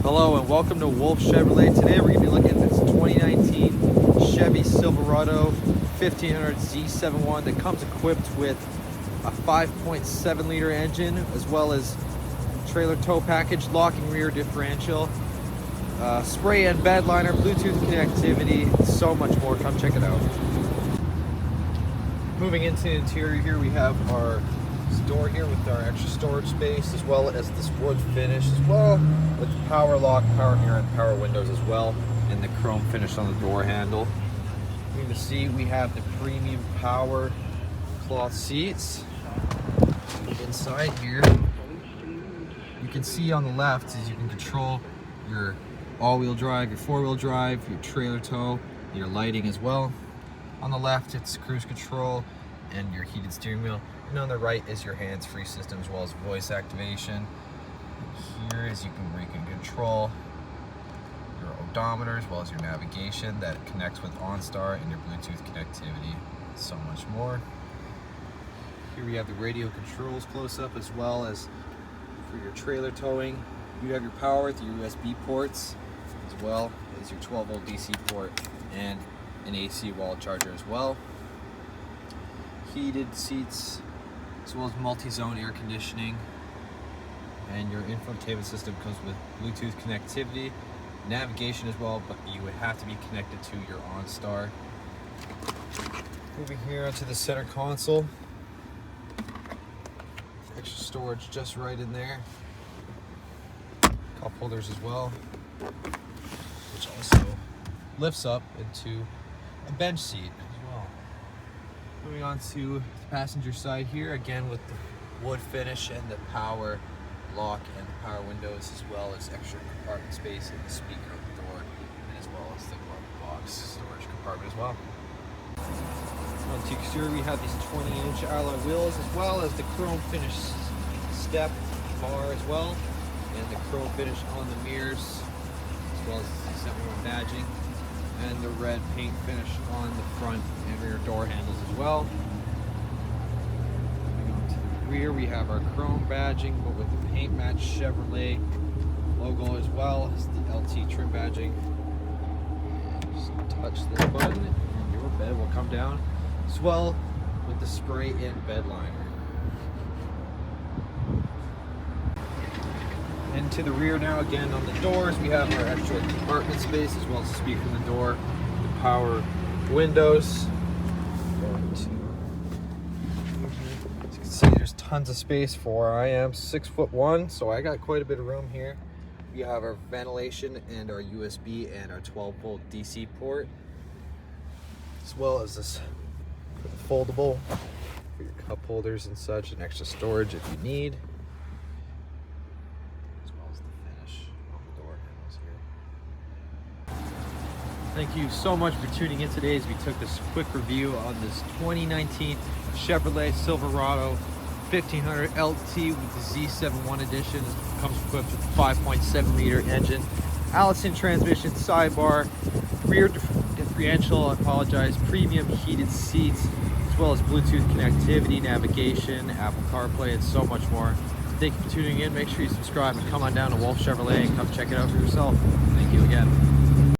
Hello and welcome to Wolfe Chevrolet. Today we're going to be looking at this 2019 Chevy Silverado 1500 Z71 that comes equipped with a 5.7 liter engine as well as trailer tow package, locking rear differential, spray and bed liner, Bluetooth connectivity, so much more. Come check it out. Moving into the interior here, we have our door here with our extra storage space, as well as this wood finish, as well with the power lock, power mirror, and power windows as well, and the chrome finish on the door handle. You can see we have the premium power cloth seats. Inside here, you can see on the left is you can control your all-wheel drive, your four-wheel drive, your trailer tow, your lighting as well. On the left, it's cruise control and your heated steering wheel. And on the right is your hands-free system as well as voice activation. Here is you can control your odometer as well as your navigation that connects with OnStar and your Bluetooth connectivity. So much more. Here we have the radio controls close up, as well as for your trailer towing. You have your power with your USB ports, as well as your 12-volt DC port and an AC wall charger as well. Heated seats, as well as multi-zone air conditioning, and your infotainment system comes with Bluetooth connectivity, navigation as well, but you would have to be connected to your OnStar. Moving here onto the center console, extra storage just right in there, cup holders as well, which also lifts up into a bench seat as well. Moving on to the passenger side here, again with the wood finish and the power lock and the power windows, as well as extra compartment space and the speaker on the door, and as well as the glove box storage compartment as well. On the exterior, we have these 20-inch alloy wheels, as well as the chrome finish step bar as well, and the chrome finish on the mirrors, as well as the Z71 badging, and the red paint finish on the front and rear door handles as well. Moving on to the rear, we have our chrome badging, but with the paint match Chevrolet logo, as well as the LT trim badging. And just touch this button and your bed will come down, as well with the spray and bed liner. And to the rear now, again on the doors, we have our extra compartment space, as well as the speaker in the door, the power windows. As you can see, there's tons of space for I am 6'1", so I got quite a bit of room here. We have our ventilation and our USB and our 12-volt DC port, as well as this foldable for your cup holders and such, and extra storage if you need. Thank you so much for tuning in today as we took this quick review on this 2019 Chevrolet Silverado 1500 LT with the Z71 edition. It comes equipped with a 5.7 liter engine, Allison transmission, sidebar, rear differential, I apologize, premium heated seats, as well as Bluetooth connectivity, navigation, Apple CarPlay, and so much more. Thank you for tuning in. Make sure you subscribe and come on down to Wolfe Chevrolet and come check it out for yourself. Thank you again.